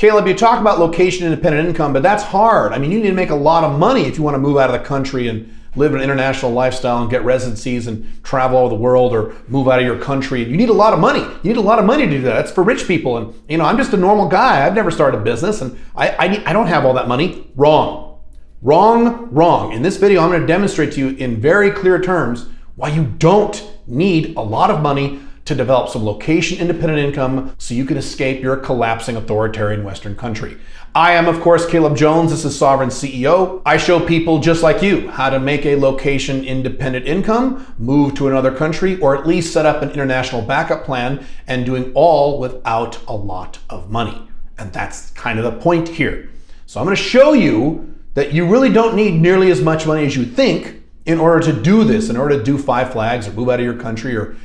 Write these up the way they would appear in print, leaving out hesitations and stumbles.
Caleb, you talk about location independent income, but that's hard. I mean, you need to make a lot of money if you want to move out of the country and live an international lifestyle and get residencies and travel all over the world, or move out of your country. You need a lot of money. You need a lot of money to do that. That's for rich people. And I'm just a normal guy. I've never started a business, and I don't have all that money. Wrong. Wrong. In this video, I'm going to demonstrate to you in very clear terms why you don't need a lot of money to develop some location independent income so you can escape your collapsing authoritarian Western country. I am, of course, Caleb Jones. This is Sovereign CEO. I show people just like you how to make a location independent income, move to another country, or at least set up an international backup plan, and doing all without a lot of money. And that's kind of the point here. So I'm going to show you that you really don't need nearly as much money as you think in order to do this, in order to do 5 flags or move out of your country or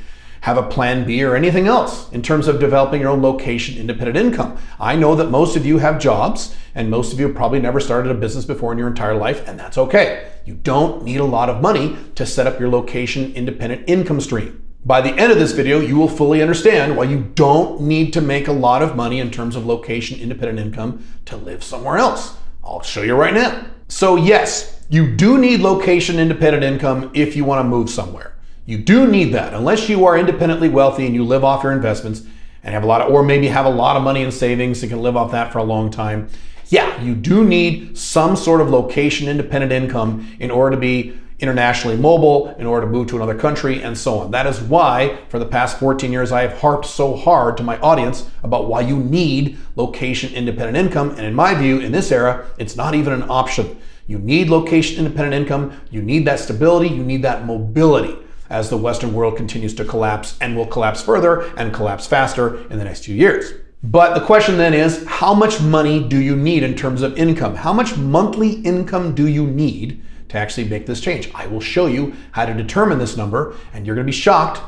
have a plan B or anything else in terms of developing your own location independent income. I know that most of you have jobs, and most of you have probably never started a business before in your entire life, and that's okay. You don't need a lot of money to set up your location independent income stream. By the end of this video, you will fully understand why you don't need to make a lot of money in terms of location independent income to live somewhere else. I'll show you right now. So yes, you do need location independent income if you want to move somewhere. You do need that unless you are independently wealthy and you live off your investments and have a lot of, or maybe have a lot of money in savings and can live off that for a long time. Yeah, you do need some sort of location independent income in order to be internationally mobile, in order to move to another country, and so on. That is why for the past 14 years I have harped so hard to my audience about why you need location independent income. And in my view, in this era, it's not even an option. You need location independent income. You need that stability. You need that mobility as the Western world continues to collapse, and will collapse further and collapse faster in the next few years. But the question then is, how much money do you need in terms of income? How much monthly income do you need to actually make this change? I will show you how to determine this number, and you're going to be shocked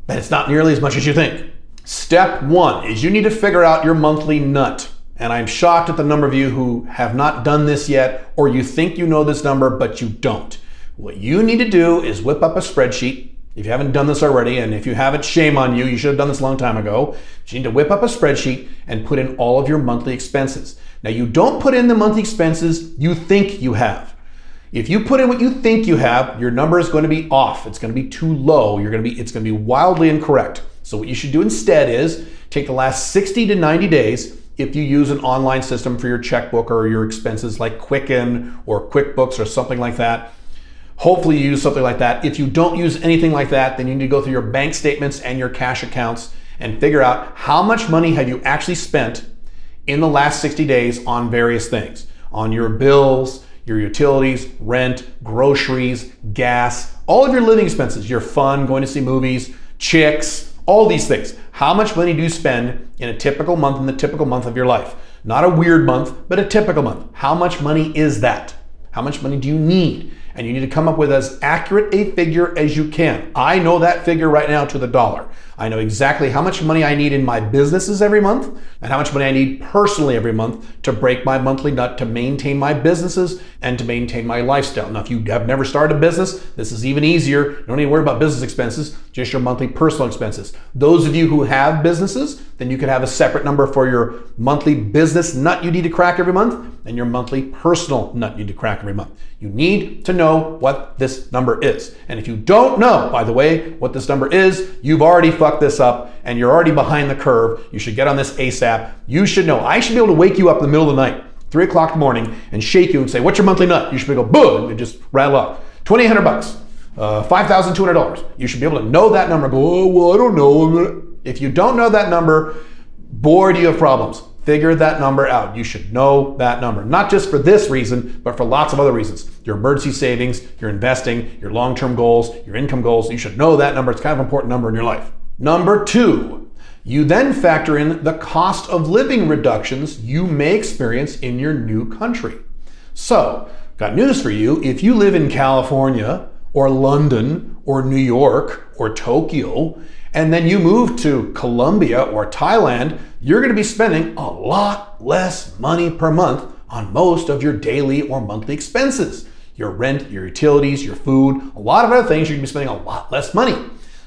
that it's not nearly as much as you think. Step 1 is you need to figure out your monthly nut. And I'm shocked at the number of you who have not done this yet, or you think you know this number, but you don't. What you need to do is whip up a spreadsheet. If you haven't done this already, and if you haven't, shame on you. You should have done this a long time ago. You need to whip up a spreadsheet and put in all of your monthly expenses. Now, you don't put in the monthly expenses you think you have. If you put in what you think you have, your number is going to be off. It's going to be too low. It's going to be wildly incorrect. So what you should do instead is take the last 60 to 90 days. If you use an online system for your checkbook or your expenses like Quicken or QuickBooks or something like that, hopefully you use something like that. If you don't use anything like that, then you need to go through your bank statements and your cash accounts and figure out how much money have you actually spent in the last 60 days on various things. On your bills, your utilities, rent, groceries, gas, all of your living expenses, your fun, going to see movies, chicks, all these things. How much money do you spend in a typical month, in the typical month of your life? Not a weird month, but a typical month. How much money is that? How much money do you need? And you need to come up with as accurate a figure as you can. I know that figure right now to the dollar. I know exactly how much money I need in my businesses every month and how much money I need personally every month to break my monthly nut, to maintain my businesses and to maintain my lifestyle. Now, if you have never started a business, this is even easier. You don't need to worry about business expenses, just your monthly personal expenses. Those of you who have businesses, then you could have a separate number for your monthly business nut you need to crack every month and your monthly personal nut you need to crack every month. You need to know what this number is. And if you don't know, by the way, what this number is, you've already fucked this up and you're already behind the curve. You should get on this ASAP. You should know. I should be able to wake you up in the middle of the night, 3 o'clock in the morning, and shake you and say, what's your monthly nut? You should be able to go, boom, and just rattle off. $2,800, $5,200. You should be able to know that number. Go, oh, well, I don't know. If you don't know that number, boy, do you have problems. Figure that number out. You should know that number, not just for this reason, but for lots of other reasons. Your emergency savings, your investing, your long-term goals, your income goals. You should know that number. It's kind of an important number in your life. Number 2, you then factor in the cost of living reductions you may experience in your new country. So, got news for you. If you live in California or London or New York or Tokyo, and then you move to Colombia or Thailand, you're going to be spending a lot less money per month on most of your daily or monthly expenses. Your rent, your utilities, your food, a lot of other things, you're going to be spending a lot less money.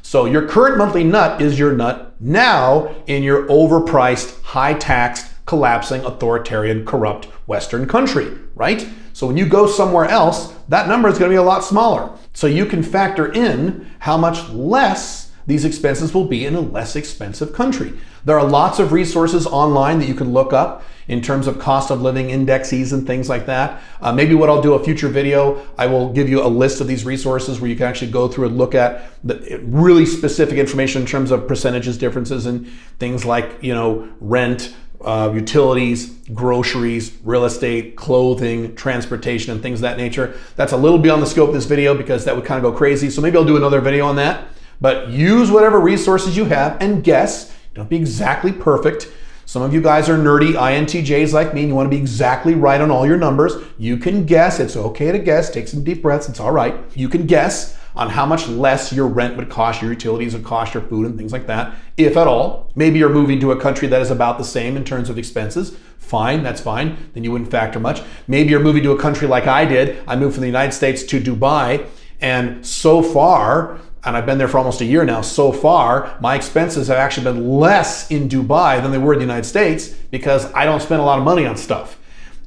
So your current monthly nut is your nut now in your overpriced, high-taxed collapsing, authoritarian, corrupt Western country, right? So when you go somewhere else, that number is going to be a lot smaller. So you can factor in how much less these expenses will be in a less expensive country. There are lots of resources online that you can look up in terms of cost of living indexes and things like that. Maybe what I'll do, a future video, I will give you a list of these resources where you can actually go through and look at the really specific information in terms of percentages differences and things like, rent, utilities, groceries, real estate, clothing, transportation, and things of that nature. That's a little beyond the scope of this video because that would kind of go crazy. So maybe I'll do another video on that. But use whatever resources you have and guess. Don't be exactly perfect. Some of you guys are nerdy INTJs like me and you want to be exactly right on all your numbers. You can guess. It's okay to guess. Take some deep breaths. It's all right. You can guess on how much less your rent would cost, your utilities would cost, your food and things like that, if at all. Maybe you're moving to a country that is about the same in terms of expenses. Fine, that's fine. Then you wouldn't factor much. Maybe you're moving to a country like I did. I moved from the United States to Dubai, and so far, and I've been there for almost a year now, so far, my expenses have actually been less in Dubai than they were in the United States because I don't spend a lot of money on stuff.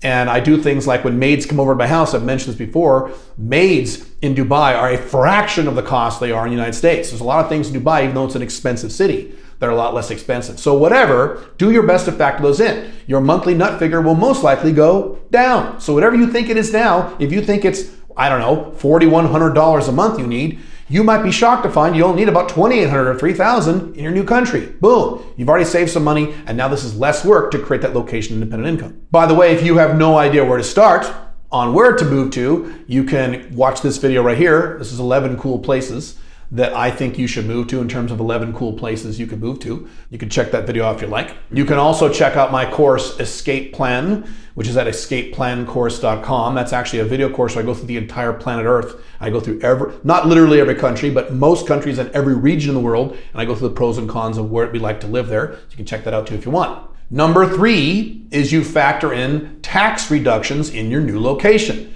And I do things like when maids come over to my house, I've mentioned this before, maids in Dubai are a fraction of the cost they are in the United States. There's a lot of things in Dubai, even though it's an expensive city, that are a lot less expensive. So whatever, do your best to factor those in. Your monthly nut figure will most likely go down. So whatever you think it is now, if you think it's, I don't know, $4,100 a month you need, you might be shocked to find you only need about $2,800 or $3,000 in your new country. Boom, you've already saved some money, and now this is less work to create that location-independent income. By the way, if you have no idea where to start on where to move to, you can watch this video right here. This is 11 cool places that I think you should move to in terms of 11 cool places you could move to. You can check that video out if you like. You can also check out my course, Escape Plan, which is at escapeplancourse.com. That's actually a video course where I go through the entire planet Earth. I go through not literally every country, but most countries and every region in the world, and I go through the pros and cons of where it'd be like to live there. So you can check that out too if you want. Number 3 is you factor in tax reductions in your new location.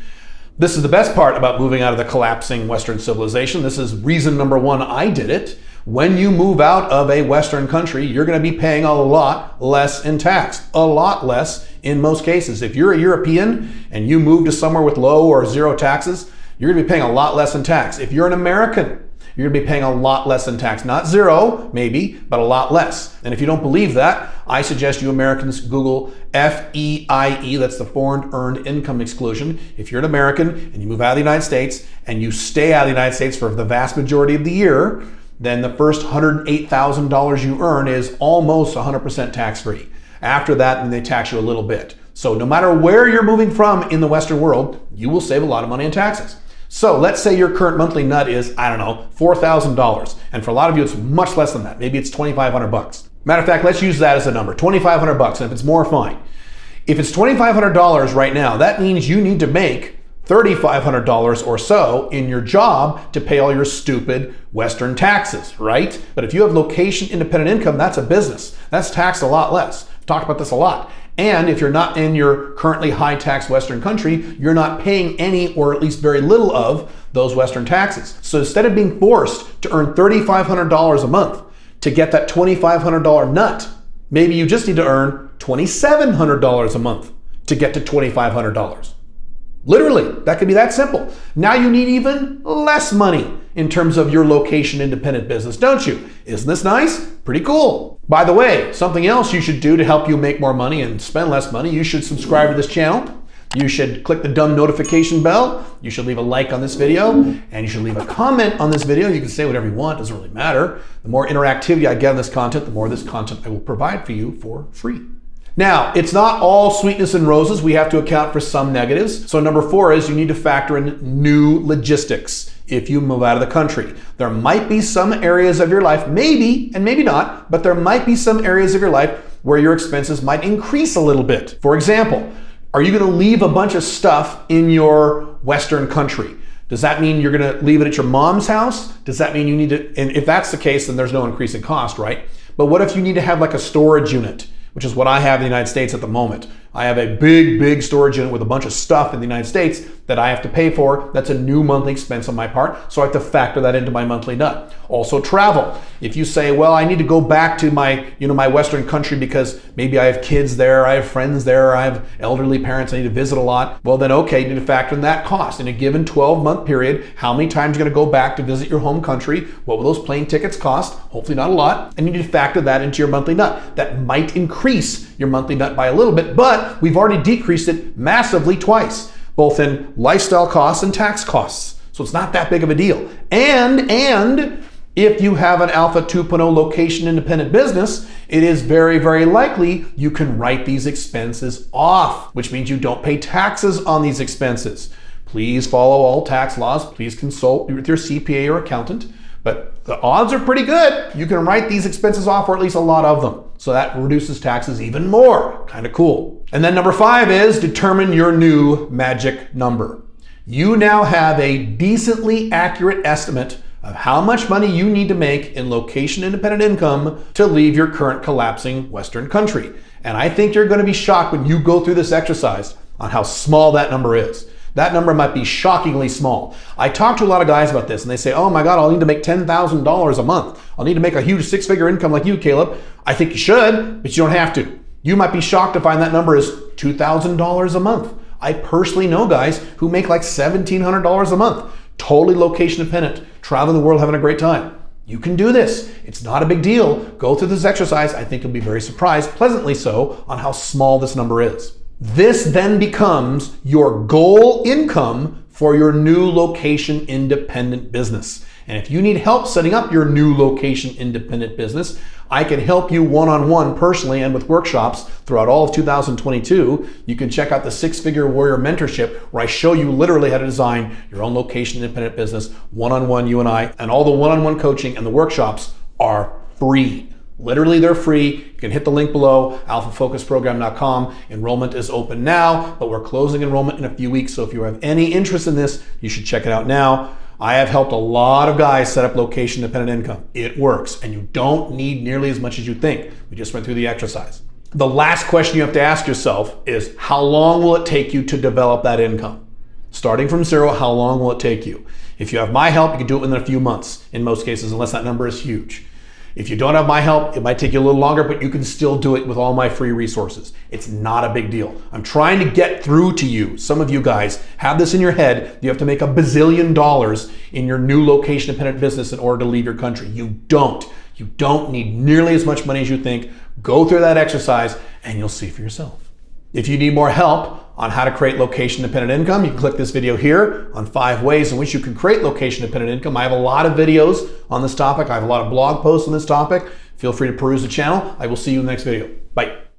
This is the best part about moving out of the collapsing Western civilization. This is reason number 1 I did it. When you move out of a Western country, you're going to be paying a lot less in tax. A lot less in most cases. If you're a European and you move to somewhere with low or zero taxes, you're going to be paying a lot less in tax. If you're an American, you're going to be paying a lot less in tax. Not zero, maybe, but a lot less. And if you don't believe that, I suggest you Americans Google FEIE, that's the Foreign Earned Income Exclusion. If you're an American and you move out of the United States and you stay out of the United States for the vast majority of the year, then the first $108,000 you earn is almost 100% tax-free. After that, then they tax you a little bit. So no matter where you're moving from in the Western world, you will save a lot of money in taxes. So let's say your current monthly nut is, I don't know, $4,000. And for a lot of you, it's much less than that. Maybe it's $2,500. Matter of fact, let's use that as a number, $2,500. And if it's more, fine. If it's $2,500 right now, that means you need to make $3,500 or so in your job to pay all your stupid Western taxes, right? But if you have location independent income, that's a business. That's taxed a lot less. I've talked about this a lot. And if you're not in your currently high tax Western country, you're not paying any or at least very little of those Western taxes. So instead of being forced to earn $3,500 a month to get that $2,500 nut, maybe you just need to earn $2,700 a month to get to $2,500. Literally, that could be that simple. Now you need even less money in terms of your location independent business, don't you? Isn't this nice? Pretty cool. By the way, something else you should do to help you make more money and spend less money, you should subscribe to this channel. You should click the dumb notification bell. You should leave a like on this video, and you should leave a comment on this video. You can say whatever you want, doesn't really matter. The more interactivity I get on this content, the more of this content I will provide for you for free. Now, it's not all sweetness and roses. We have to account for some negatives. So number 4 is you need to factor in new logistics if you move out of the country. There might be some areas of your life, maybe and maybe not, but there might be some areas of your life where your expenses might increase a little bit. For example, are you going to leave a bunch of stuff in your Western country? Does that mean you're going to leave it at your mom's house? Does that mean you need to, and if that's the case, then there's no increase in cost, right? But what if you need to have like a storage unit, which is what I have in the United States at the moment. I have a big storage unit with a bunch of stuff in the United States that I have to pay for. That's a new monthly expense on my part, so I have to factor that into my monthly nut. Also travel. If you say, well, I need to go back to my, my Western country because maybe I have kids there, I have friends there, I have elderly parents I need to visit a lot, well then okay, you need to factor in that cost. In a given 12-month period, how many times you're going to go back to visit your home country? What will those plane tickets cost? Hopefully not a lot. And you need to factor that into your monthly nut. That might increase your monthly nut by a little bit, but we've already decreased it massively twice, both in lifestyle costs and tax costs. So it's not that big of a deal. And if you have an Alpha 2.0 location independent business, it is very likely you can write these expenses off, which means you don't pay taxes on these expenses. Please follow all tax laws. Please consult with your CPA or accountant. But the odds are pretty good. You can write these expenses off, or at least a lot of them. So that reduces taxes even more. Kind of cool. And then number 5 is determine your new magic number. You now have a decently accurate estimate of how much money you need to make in location independent income to leave your current collapsing Western country. And I think you're going to be shocked when you go through this exercise on how small that number is. That number might be shockingly small. I talk to a lot of guys about this and they say, oh my God, I'll need to make $10,000 a month. I'll need to make a huge 6-figure income like you, Caleb. I think you should, but you don't have to. You might be shocked to find that number is $2,000 a month. I personally know guys who make like $1,700 a month, totally location dependent, traveling the world, having a great time. You can do this. It's not a big deal. Go through this exercise. I think you'll be very surprised, pleasantly so, on how small this number is. This then becomes your goal income for your new location independent business. And if you need help setting up your new location independent business, I can help you one-on-one personally and with workshops throughout all of 2022. You can check out the 6-Figure Warrior Mentorship, where I show you literally how to design your own location independent business one-on-one, you and I, and all the one-on-one coaching and the workshops are free. Literally, they're free. You can hit the link below, alphafocusprogram.com. Enrollment is open now, but we're closing enrollment in a few weeks. So if you have any interest in this, you should check it out now. I have helped a lot of guys set up location independent income. It works, and you don't need nearly as much as you think. We just went through the exercise. The last question you have to ask yourself is, how long will it take you to develop that income? Starting from zero, how long will it take you? If you have my help, you can do it within a few months, in most cases, unless that number is huge. If you don't have my help, it might take you a little longer, but you can still do it with all my free resources. It's not a big deal. I'm trying to get through to you. Some of you guys have this in your head. You have to make $1 bazillion in your new location independent business in order to leave your country. You don't. You don't need nearly as much money as you think. Go through that exercise and you'll see for yourself. If you need more help on how to create location independent income, you can click this video here on 5 ways in which you can create location independent income. I have a lot of videos on this topic. I have a lot of blog posts on this topic. Feel free to peruse the channel. I will see you in the next video. Bye.